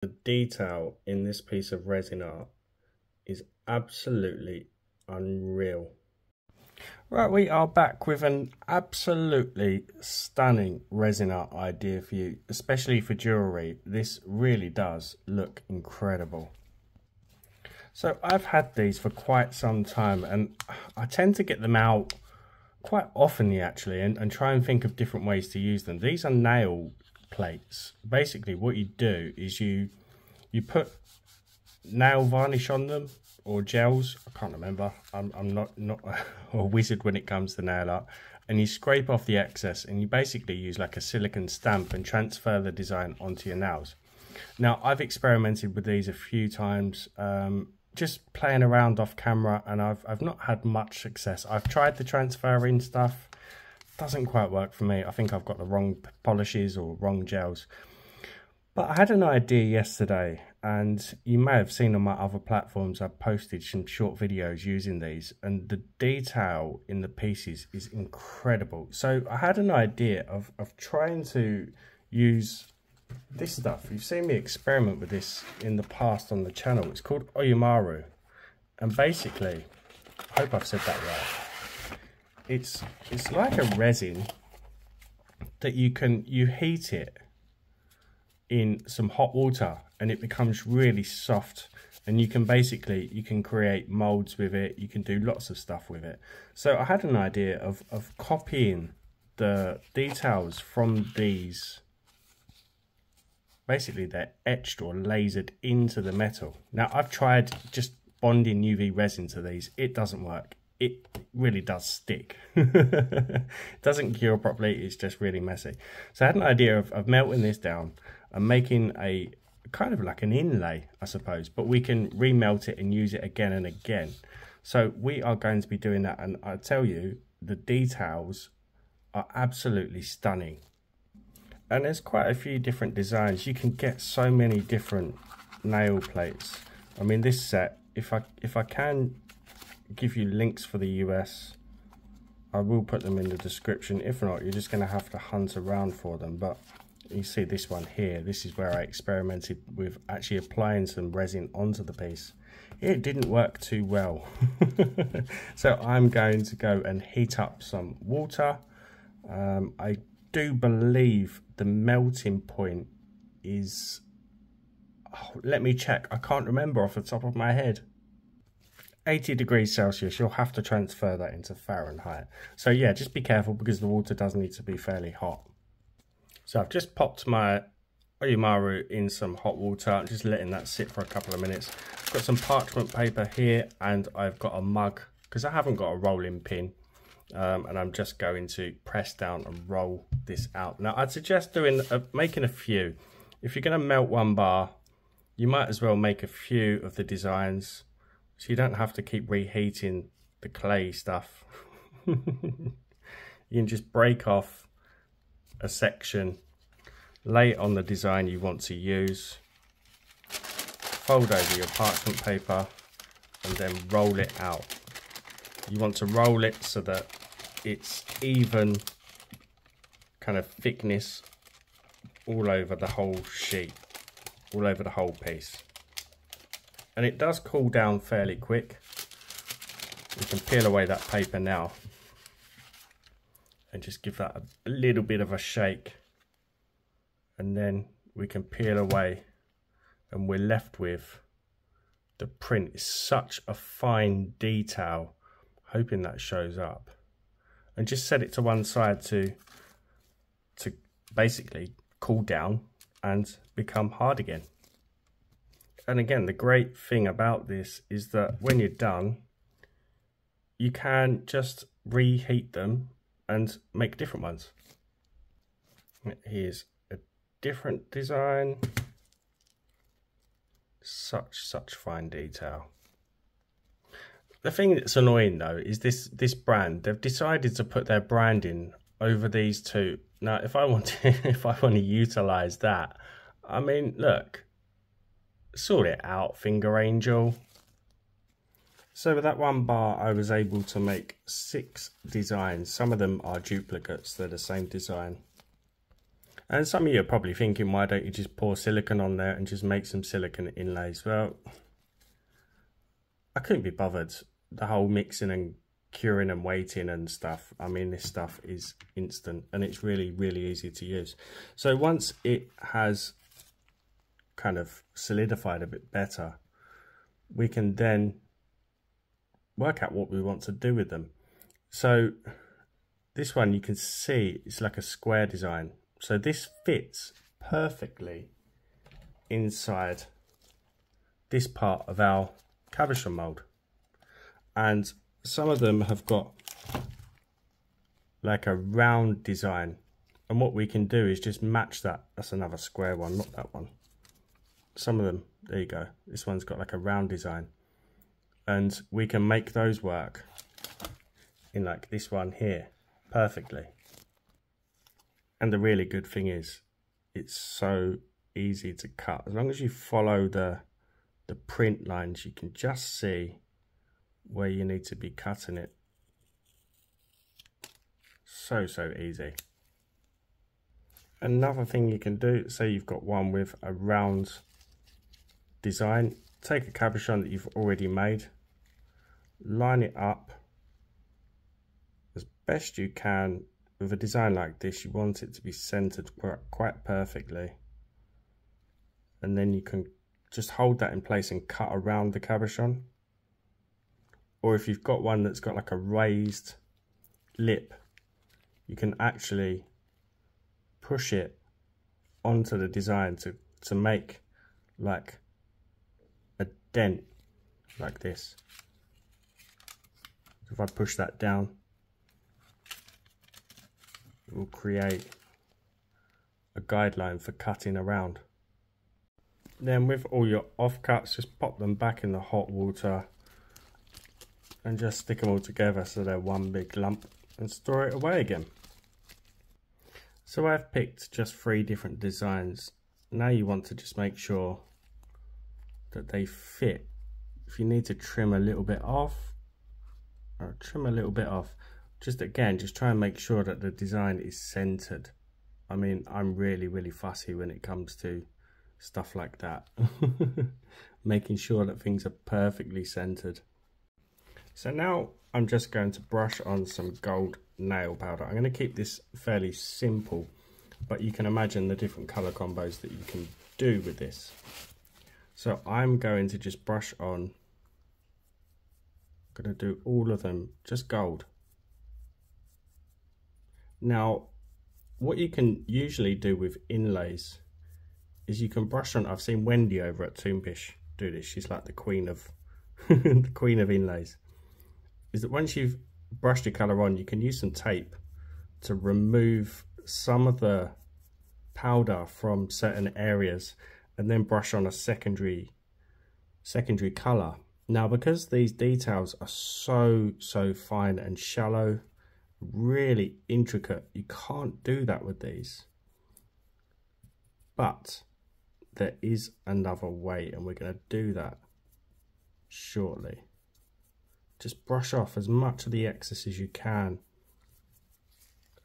The detail in this piece of resin art is absolutely unreal. Right, we are back with an absolutely stunning resin art idea for you, especially for jewellery. This really does look incredible. So I've had these for quite some time and I tend to get them out quite often actually and try and think of different ways to use them. These are nail plates. Basically what you do is you put nail varnish on them or gels. I can't remember. I'm not a wizard when it comes to nail art. And you scrape off the excess and you basically use like a silicone stamp and transfer the design onto your nails. Now I've experimented with these a few times, just playing around off camera, and I've not had much success. I've tried the transferring stuff, doesn't quite work for me. I think I've got the wrong polishes or wrong gels. But I had an idea yesterday, and you may have seen on my other platforms I've posted some short videos using these, and the detail in the pieces is incredible. So I had an idea of trying to use this stuff. You've seen me experiment with this in the past on the channel. It's called Oyumaru, and basically, I hope I've said that right. It's like a resin that you heat it in some hot water and it becomes really soft, and you can create molds with it. You can do lots of stuff with it. So I had an idea of copying the details from these. Basically they're etched or lasered into the metal. Now I've tried just bonding UV resin to these. It doesn't work. It really does stick. It doesn't cure properly. It's just really messy. So I had an idea of melting this down and making a kind of like an inlay, I suppose, but we can remelt it and use it again and again. So we are going to be doing that, and I tell you, the details are absolutely stunning. And there's quite a few different designs. You can get so many different nail plates. I mean, this set, if I can give you links for the US, I will put them in the description. If not, you're just going to have to hunt around for them. But you see this one here. This is where I experimented with actually applying some resin onto the piece. It didn't work too well. So I'm going to go and heat up some water. I do believe the melting point is, let me check, I can't remember off the top of my head. 80 degrees Celsius. You'll have to transfer that into Fahrenheit. So yeah, just be careful because the water does need to be fairly hot. So I've just popped my Oyumaru in some hot water. I'm just letting that sit for a couple of minutes. I've got some parchment paper here and I've got a mug because I haven't got a rolling pin. And I'm just going to press down and roll this out. Now I'd suggest making a few. If you're going to melt one bar, you might as well make a few of the designs so you don't have to keep reheating the clay stuff. You can just break off a section, lay it on the design you want to use, fold over your parchment paper and then roll it out. You want to roll it so that it's even kind of thickness all over the whole sheet, all over the whole piece. And it does cool down fairly quick. We can peel away that paper now and just give that a little bit of a shake, and then we can peel away and we're left with the print. Is such a fine detail. Hoping that shows up, and just set it to one side to basically cool down and become hard again. And again, the great thing about this is that when you're done, you can just reheat them and make different ones. Here's a different design. Such fine detail. The thing that's annoying though is this brand, they've decided to put their branding over these two. Now if I want to utilize that, I mean, look, sort it out, Finger Angel. So with that one bar I was able to make 6 designs. Some of them are duplicates, they're the same design. And some of you are probably thinking, why don't you just pour silicone on there and just make some silicone inlays? Well, I couldn't be bothered. The whole mixing and curing and waiting and stuff. I mean, this stuff is instant and it's really, really easy to use. So once it has kind of solidified a bit better, we can then work out what we want to do with them. So this one, you can see it's like a square design. So this fits perfectly inside this part of our cabochon mold. And some of them have got like a round design. And what we can do is just match that. That's another square one, not that one. Some of them, there you go. This one's got like a round design. And we can make those work in like this one here perfectly. And the really good thing is it's so easy to cut. As long as you follow the print lines, you can just see where you need to be cutting it. So easy. Another thing you can do, say you've got one with a round design, take a cabochon that you've already made, line it up as best you can. With a design like this, you want it to be centered quite perfectly, and then you can just hold that in place and cut around the cabochon. Or if you've got one that's got like a raised lip, you can actually push it onto the design to make like a dent like this. So if I push that down, it will create a guideline for cutting around. Then with all your offcuts, just pop them back in the hot water and just stick them all together so they're one big lump and store it away again. So I've picked just 3 different designs. Now you want to just make sure that they fit. If you need to trim a little bit off, or trim a little bit off, just again, just try and make sure that the design is centered. I mean, I'm really fussy when it comes to stuff like that. Making sure that things are perfectly centered. So now I'm just going to brush on some gold nail powder. I'm going to keep this fairly simple, but you can imagine the different color combos that you can do with this. So I'm going to just brush on, I'm going to do all of them just gold. Now, what you can usually do with inlays is you can brush on, I've seen Wendy over at Toonbish do this, she's like the queen of the queen of inlays, is that once you've brushed your colour on, you can use some tape to remove some of the powder from certain areas and then brush on a secondary colour. Now, because these details are so fine and shallow, really intricate, you can't do that with these. But there is another way, and we're going to do that shortly. Just brush off as much of the excess as you can,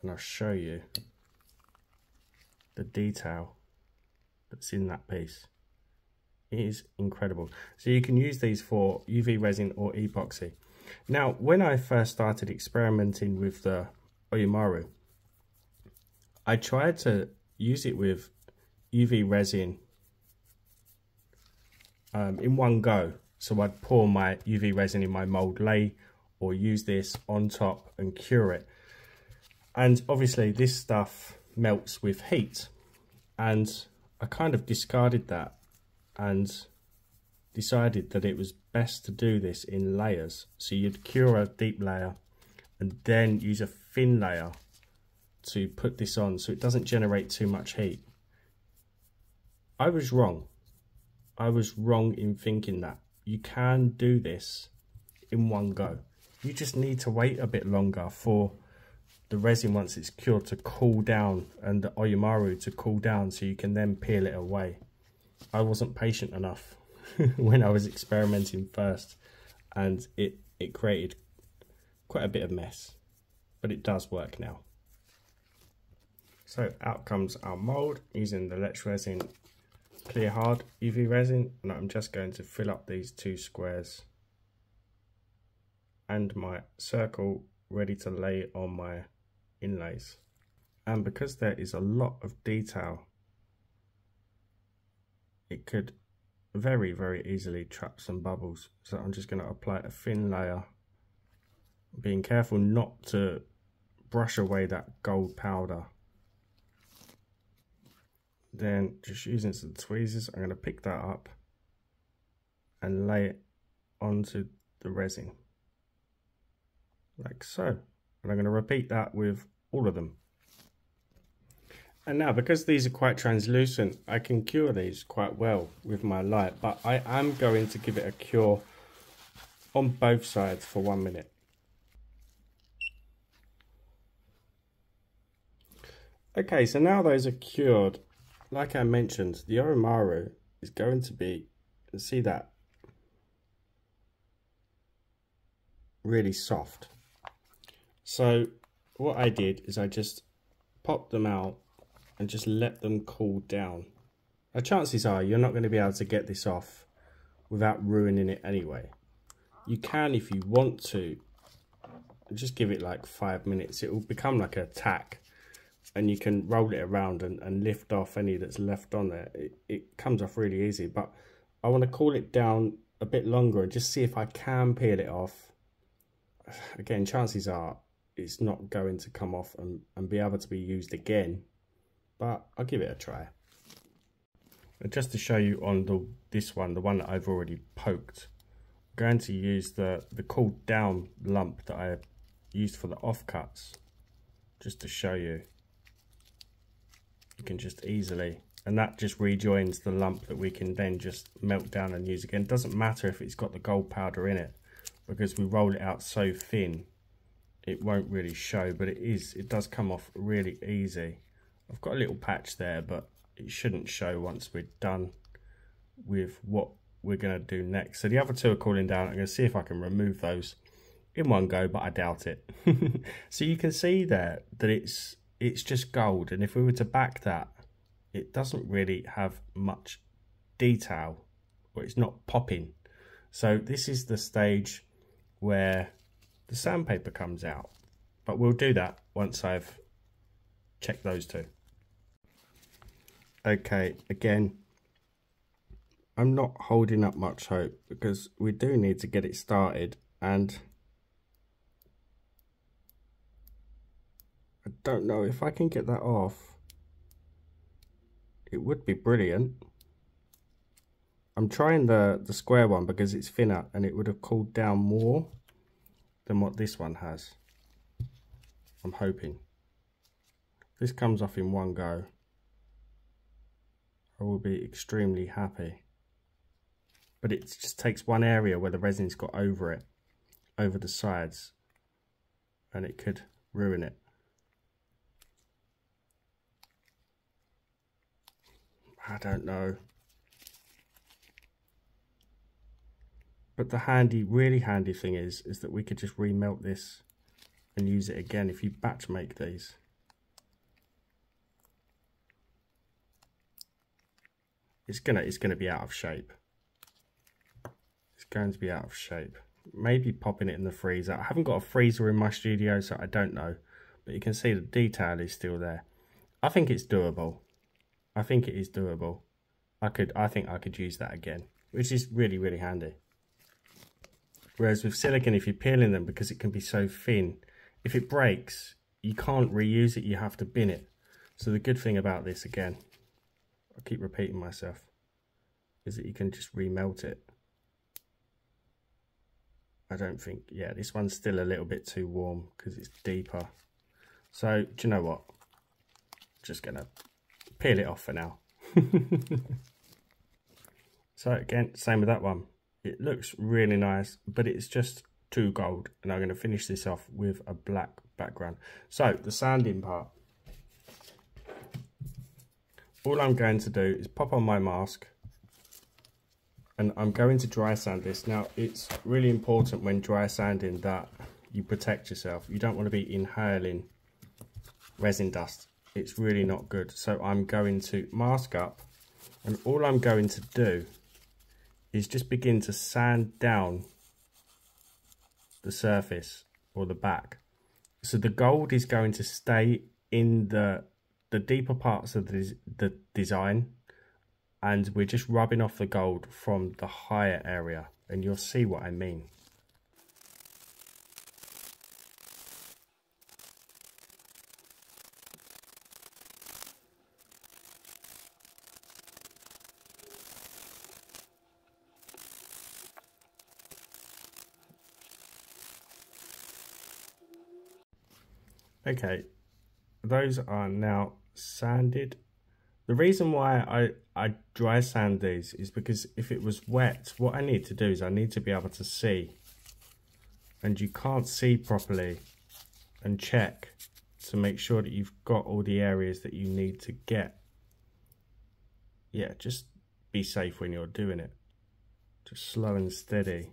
and I'll show you the detail that's in that piece. It is incredible. So you can use these for UV resin or epoxy. Now, when I first started experimenting with the Oyumaru, I tried to use it with UV resin in one go. So I'd pour my UV resin in my mold lay, or use this on top and cure it. And obviously this stuff melts with heat. And I kind of discarded that and decided that it was best to do this in layers. So you'd cure a deep layer and then use a thin layer to put this on so it doesn't generate too much heat. I was wrong. I was wrong in thinking that. You can do this in one go. You just need to wait a bit longer for the resin, once it's cured, to cool down, and the Oyumaru to cool down, so you can then peel it away. I wasn't patient enough when I was experimenting first, and it created quite a bit of mess, but it does work now. So out comes our mould using the Let's Resin Clear Hard UV resin, and I'm just going to fill up these 2 squares and my circle ready to lay on my inlays. And because there is a lot of detail, it could very, very easily trap some bubbles. So I'm just going to apply a thin layer, being careful not to brush away that gold powder. Then just using some tweezers, I'm going to pick that up and lay it onto the resin like so. And I'm going to repeat that with all of them. And now, because these are quite translucent, I can cure these quite well with my light, but I am going to give it a cure on both sides for 1 minute. Okay, so now those are cured. Like I mentioned, the Oyumaru is going to be, see that, really soft. So what I did is I just popped them out and just let them cool down. Now chances are you're not going to be able to get this off without ruining it anyway. You can, if you want to, just give it like 5 minutes. It will become like a tack, and you can roll it around and lift off any that's left on there. It comes off really easy, but I want to cool it down a bit longer and just see if I can peel it off. Again, chances are it's not going to come off and be able to be used again, but I'll give it a try. And just to show you on this one, the one that I've already poked, I'm going to use the cooled down lump that I used for the offcuts, just to show you. You can just easily, and that just rejoins the lump that we can then just melt down and use again. It doesn't matter if it's got the gold powder in it, because we roll it out so thin, it won't really show, but it does come off really easy. I've got a little patch there, but it shouldn't show once we're done with what we're going to do next. So the other 2 are cooling down. I'm going to see if I can remove those in one go, but I doubt it. So you can see there that it's just gold, and if we were to back that, it doesn't really have much detail, or it's not popping. So this is the stage where the sandpaper comes out, but we'll do that once I've checked those 2. Okay, again, I'm not holding up much hope, because we do need to get it started, and I don't know if I can get that off. It would be brilliant. I'm trying the square one because it's thinner, and it would have cooled down more than what this one has. I'm hoping. If this comes off in one go, I will be extremely happy. But it just takes one area where the resin's got over it, over the sides, and it could ruin it. I don't know. But the really handy thing is that we could just remelt this and use it again if you batch make these. It's gonna be out of shape. It's going to be out of shape. Maybe popping it in the freezer. I haven't got a freezer in my studio, so I don't know. But you can see the detail is still there. I think it's doable. I think it is doable. I think I could use that again, which is really, really handy. Whereas with silicone, if you're peeling them, because it can be so thin, if it breaks, you can't reuse it, you have to bin it. So the good thing about this, again, I keep repeating myself, is that you can just remelt it. I don't think, yeah, this one's still a little bit too warm because it's deeper. So, do you know what? Just gonna peel it off for now. So again, same with that one. It looks really nice, but it's just too gold, and I'm going to finish this off with a black background. So the sanding part, all I'm going to do is pop on my mask, and I'm going to dry sand this. Now it's really important when dry sanding that you protect yourself. You don't want to be inhaling resin dust it's really not good. So I'm going to mask up, and all I'm going to do is just begin to sand down the surface or the back. So the gold is going to stay in the deeper parts of the design, and we're just rubbing off the gold from the higher area, and you'll see what I mean. Okay, those are now sanded. The reason why I dry sand these is because if it was wet, what I need to do is I need to be able to see, and you can't see properly, and check to make sure that you've got all the areas that you need to get. Yeah, just be safe when you're doing it. Just slow and steady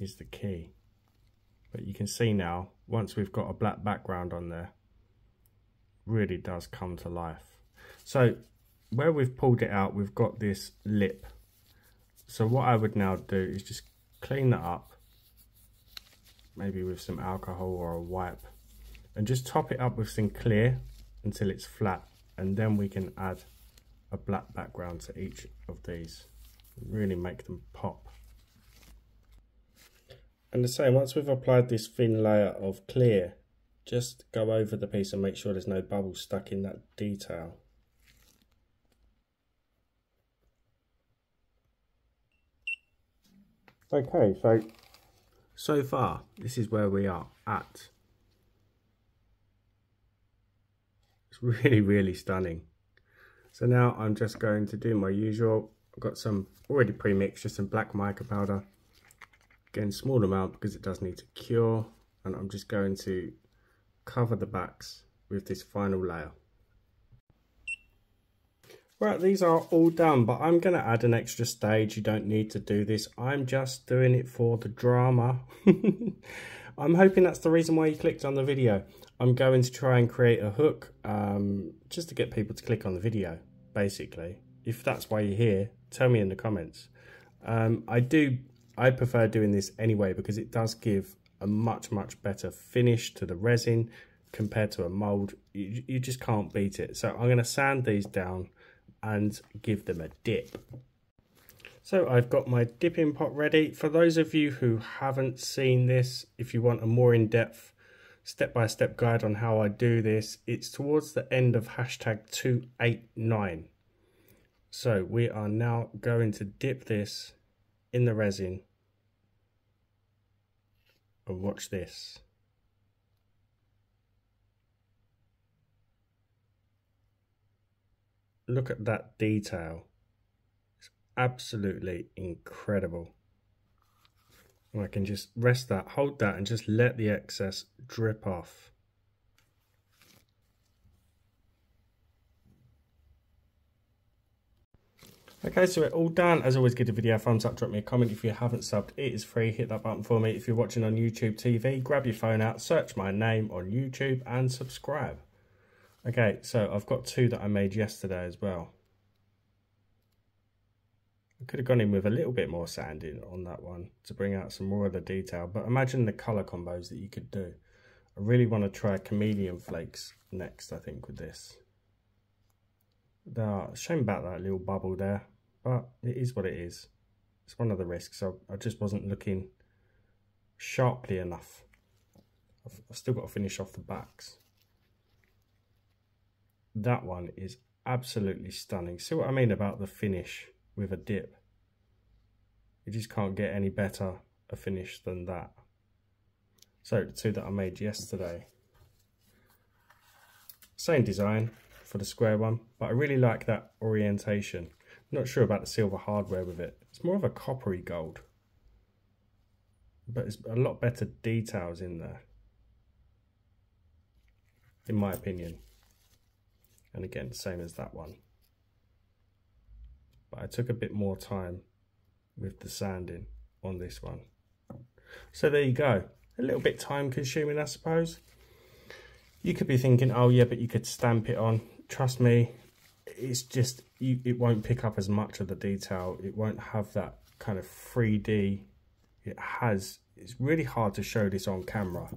is the key. But you can see now, once we've got a black background on there, really does come to life. So where we've pulled it out, we've got this lip. So what I would now do is just clean that up, maybe with some alcohol or a wipe, and just top it up with some clear until it's flat, and then we can add a black background to each of these, really make them pop. And the same, once we've applied this thin layer of clear, just go over the piece and make sure there's no bubbles stuck in that detail. Okay, so far, this is where we are at. It's really, really stunning. So now I'm just going to do my usual. I've got some already pre-mixed, just some black mica powder. Again, small amount because it does need to cure. And I'm just going to cover the backs with this final layer. Right, these are all done, but I'm going to add an extra stage. You don't need to do this. I'm just doing it for the drama. I'm hoping that's the reason why you clicked on the video. I'm going to try and create a hook just to get people to click on the video, basically. If that's why you're here, tell me in the comments. I prefer doing this anyway because it does give a much better finish to the resin compared to a mold. You just can't beat it. So I'm going to sand these down and give them a dip. So I've got my dipping pot ready. For those of you who haven't seen this, if you want a more in-depth step-by-step guide on how I do this, it's towards the end of hashtag 289. So we are now going to dip this in the resin and watch this. Look at that detail. It's absolutely incredible. And I can just rest that, hold that, and just let the excess drip off. Okay, so we're all done. As always, give the video a thumbs up, drop me a comment. If you haven't subbed, it is free. Hit that button for me. If you're watching on YouTube TV, grab your phone out, search my name on YouTube and subscribe. Okay, so I've got two that I made yesterday as well. I could have gone in with a little bit more sanding on that one to bring out some more of the detail, but imagine the colour combos that you could do. I really want to try chameleon flakes next, I think, with this. Shame about that little bubble there, but it is what it is. It's one of the risks. I just wasn't looking sharply enough. I've still got to finish off the backs. That one is absolutely stunning. See what I mean about the finish with a dip? You just can't get any better a finish than that. So the two that I made yesterday, same design for the square one, but I really like that orientation. I'm not sure about the silver hardware with it. It's more of a coppery gold, but it's a lot better details in there, in my opinion. And again, same as that one. But I took a bit more time with the sanding on this one. So there you go. A little bit time consuming, I suppose. You could be thinking, oh yeah, but you could stamp it on. Trust me, it's just, it won't pick up as much of the detail. It won't have that kind of 3D. It's really hard to show this on camera,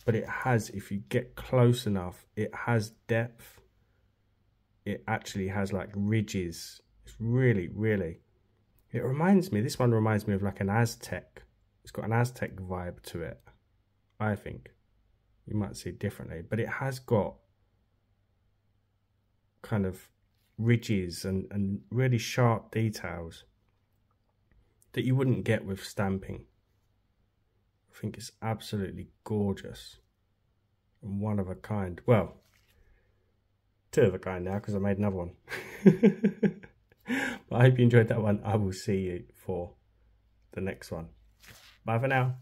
but it has, if you get close enough, it has depth. It actually has like ridges. It's really, this one reminds me of like an Aztec. It's got an Aztec vibe to it, I think. You might see it differently, but it has got kind of ridges and really sharp details that you wouldn't get with stamping. I think it's absolutely gorgeous and one of a kind. Well, two of a kind now because I made another one. But I hope you enjoyed that one. I will see you for the next one. Bye for now.